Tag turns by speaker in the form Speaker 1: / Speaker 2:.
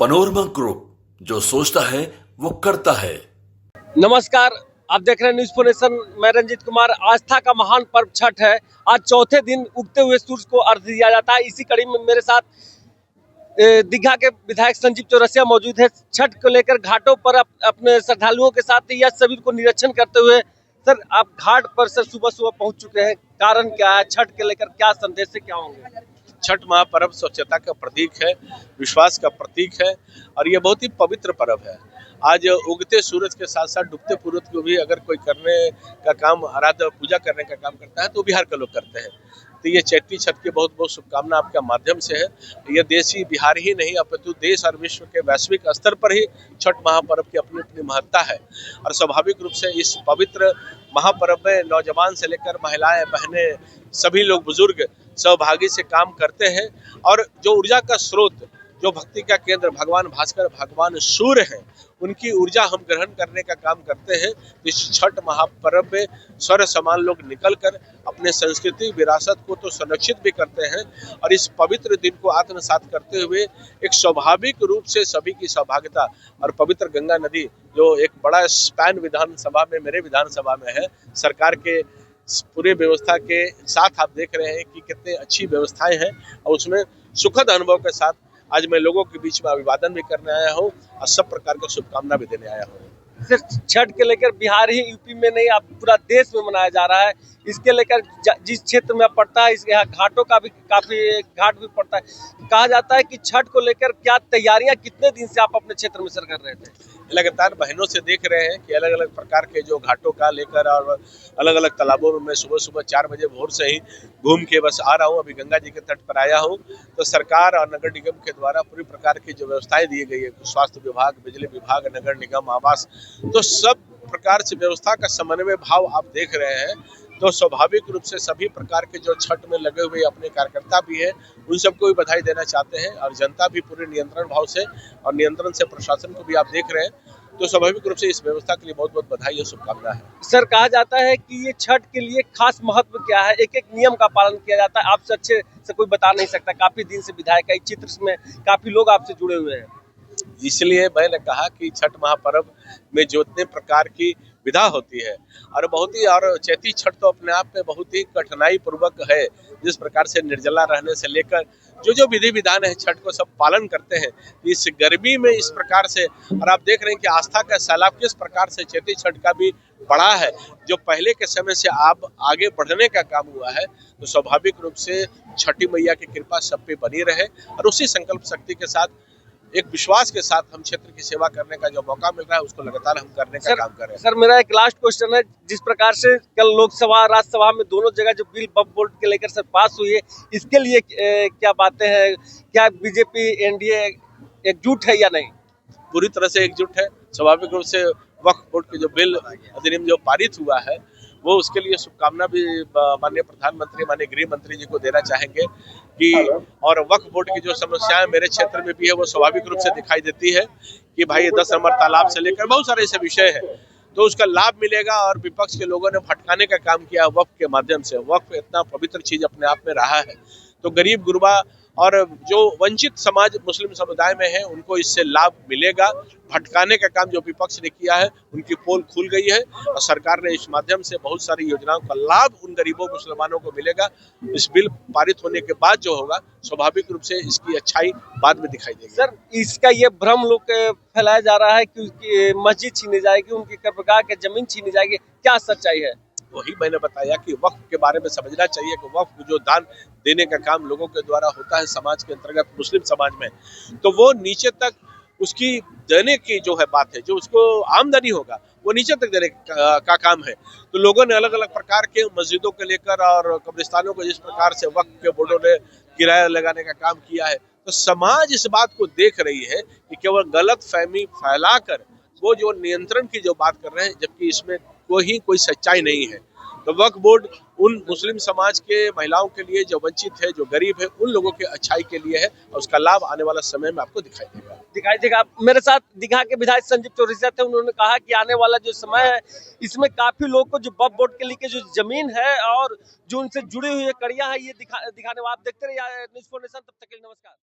Speaker 1: Panorama group, जो सोचता है वो करता है।
Speaker 2: नमस्कार, आप देख रहे हैं न्यूज़ फॉर नेशन। मैं रंजीत कुमार। आस्था का महान पर्व छठ है। आज चौथे दिन उगते हुए सूरज को अर्घ्य दिया जाता है। इसी कड़ी में मेरे साथ दीघा के विधायक संजीव चौरसिया मौजूद है। छठ को लेकर घाटों पर अपने श्रद्धालुओं के साथ यह सभी को निरीक्षण करते हुए, सर आप घाट पर सर सुबह सुबह पहुंच चुके हैं, कारण क्या है? छठ के लेकर क्या संदेश से क्या होंगे?
Speaker 3: छठ महापर्व स्वच्छता का प्रतीक है, विश्वास का प्रतीक है और ये बहुत ही पवित्र पर्व है। आज उगते सूरज के साथ साथ डूबते सूरज को भी अगर कोई करने का काम, आराधना पूजा करने का काम करता है तो बिहार के लोग करते हैं। तो ये चैती छठ की बहुत बहुत शुभकामना आपके माध्यम से है। ये देशी बिहार ही नहीं अपितु देश और विश्व के वैश्विक स्तर पर ही छठ महापर्व की अपनी अपनी महत्ता है। और स्वाभाविक रूप से इस पवित्र महापर्व में नौजवान से लेकर महिलाएं, बहनें, सभी लोग बुजुर्ग सहभागी से काम करते हैं। और जो ऊर्जा का स्रोत, जो भक्ति का केंद्र भगवान भास्कर, भगवान सूर्य हैं, उनकी ऊर्जा हम ग्रहण करने का काम करते हैं। इस छठ महापर्व में स्वर्ग समान लोग निकलकर अपने संस्कृति विरासत को तो संरक्षित भी करते हैं और इस पवित्र दिन को आत्मसात करते हुए एक स्वाभाविक रूप से सभी की सहभागिता और पवित्र गंगा नदी, जो एक बड़ा स्पैन विधानसभा में, मेरे विधानसभा में है, सरकार के पूरे व्यवस्था के साथ आप देख रहे हैं कि कितने अच्छी व्यवस्थाएं हैं और उसमें सुखद अनुभव के साथ आज मैं लोगों के बीच में अभिवादन भी करने आया हूँ और सब प्रकार की शुभकामना भी देने आया हूँ।
Speaker 2: सिर्फ छठ के लेकर बिहार ही, यूपी में नहीं, आप पूरा देश में मनाया जा रहा है। इसके लेकर जिस क्षेत्र में पड़ता है, इसके यहाँ घाटों का भी काफी घाट भी पड़ता है। कहा जाता है कि छठ को लेकर क्या तैयारियां कितने दिन से आप अपने क्षेत्र में सर कर रहे थे?
Speaker 3: लगातार बहनों से देख रहे हैं कि अलग अलग प्रकार के जो घाटों का लेकर और अलग अलग तालाबों में मैं सुबह सुबह 4 बजे भोर से ही घूम के बस आ रहा हूँ। अभी गंगा जी के तट पर आया हूँ। तो सरकार और नगर निगम के द्वारा पूरी प्रकार की जो व्यवस्थाएं दी गई है, स्वास्थ्य विभाग, बिजली विभाग, नगर निगम, आवास, तो सब प्रकार से व्यवस्था का समन्वय भाव आप देख रहे हैं। तो स्वाभाविक रूप से सभी प्रकार के जो छठ में लगे हुए अपने कार्यकर्ता भी है, उन सबको भी बधाई देना चाहते हैं और जनता भी पूरे नियंत्रण भाव से और नियंत्रण से प्रशासन को भी आप देख रहे हैं। तो स्वाभाविक रूप से इस व्यवस्था के लिए बहुत बहुत बधाई और शुभकामना है।
Speaker 2: सर, कहा जाता है कि ये छठ के लिए खास महत्व क्या है? एक एक नियम का पालन किया जाता है, आपसे अच्छे से कोई बता नहीं सकता। काफी दिन से विधायक है, इस चित्र में काफी लोग आपसे जुड़े हुए हैं,
Speaker 3: इसलिए मैंने कहा कि छठ महापर्व में जो इतने प्रकार की विधा होती है और बहुत ही, और चैती छठ तो अपने आप में बहुत ही कठिनाई पूर्वक है। जिस प्रकार से निर्जला रहने से लेकर जो विधि विधान है छठ को सब पालन करते हैं। इस गर्मी में इस प्रकार से, और आप देख रहे हैं कि आस्था का सैलाब किस प्रकार से चैती छठ का भी बढ़ा है, जो पहले के समय से आप आगे बढ़ने का काम हुआ है। तो स्वाभाविक रूप से छठी मैया की कृपा सब पे बनी रहे और उसी संकल्प शक्ति के साथ, एक विश्वास के साथ हम क्षेत्र की सेवा करने का जो मौका मिल रहा है उसको लगातार हम करने का काम कर रहे हैं।
Speaker 2: सर, मेरा एक लास्ट क्वेश्चन है। जिस प्रकार से कल लोकसभा राज्यसभा में दोनों जगह जो बिल वक्फ बोर्ड के लेकर सर पास हुई है, इसके लिए क्या बातें हैं? क्या बीजेपी एनडीए एकजुट है या नहीं?
Speaker 3: पूरी तरह से एकजुट है। स्वाभाविक रूप से वक्फ बोर्ड के जो बिल अधिनियम जो पारित हुआ है, वो उसके लिए शुभकामना भी माननीय प्रधानमंत्री, माननीय गृह मंत्री जी को देना चाहेंगे कि, और वक्फ बोर्ड की जो समस्याएं मेरे क्षेत्र में भी है वो स्वाभाविक रूप से दिखाई देती है कि भाई 10 नंबर तालाब से लेकर बहुत सारे ऐसे विषय है, तो उसका लाभ मिलेगा। और विपक्ष के लोगों ने भटकाने का काम किया वक्फ के माध्यम से। वक्फ इतना पवित्र चीज अपने आप में रहा है, तो गरीब गुरबा और जो वंचित समाज मुस्लिम समुदाय में है उनको इससे लाभ मिलेगा। भटकाने का काम जो विपक्ष ने किया है, उनकी पोल खुल गई है और सरकार ने इस माध्यम से बहुत सारी योजनाओं का लाभ उन गरीबों मुसलमानों को मिलेगा। इस बिल पारित होने के बाद जो होगा, स्वाभाविक रूप से इसकी अच्छाई बाद में दिखाई देगी।
Speaker 2: सर, इसका ये भ्रम लोग फैलाया जा रहा है कि उनकी मस्जिद छीनी जाएगी, उनकी कर्मगाह की जमीन छीनी जाएगी, क्या सच्चाई है?
Speaker 3: वही मैंने बताया कि वक्फ के बारे में समझना चाहिए कि वक्फ जो दान देने का काम लोगों के द्वारा होता है समाज के अंतर्गत, मुस्लिम समाज में, तो वो नीचे तक उसकी देने की जो है बात है, जो उसको आमदनी होगा वो नीचे तक देने का काम है। तो लोगों ने अलग अलग प्रकार के मस्जिदों को लेकर और कब्रिस्तानों को जिस प्रकार से वक्फ के बोर्डों ने किराया लगाने का काम किया है, तो समाज इस बात को देख रही है कि केवल गलत फहमी फैलाकर वो जो नियंत्रण की जो बात कर रहे हैं, जबकि इसमें कोई सच्चाई नहीं है। तो वक्फ बोर्ड उन मुस्लिम समाज के महिलाओं के लिए जो वंचित है, जो गरीब है, उन लोगों के अच्छाई के लिए है और उसका लाभ आने वाला समय में आपको दिखाई देगा।
Speaker 2: मेरे साथ दीघा के विधायक संजीव चौरसिया थे। उन्होंने कहा कि आने वाला जो समय है, इसमें काफी लोगों को जो वक्फ बोर्ड के लिए जो जमीन है और जो उनसे जुड़ी हुई कड़ियां है, ये दिखाने वाले। आप देखते रहिए न्यूज़ फॉर नेशन। तब तक के लिए नमस्कार।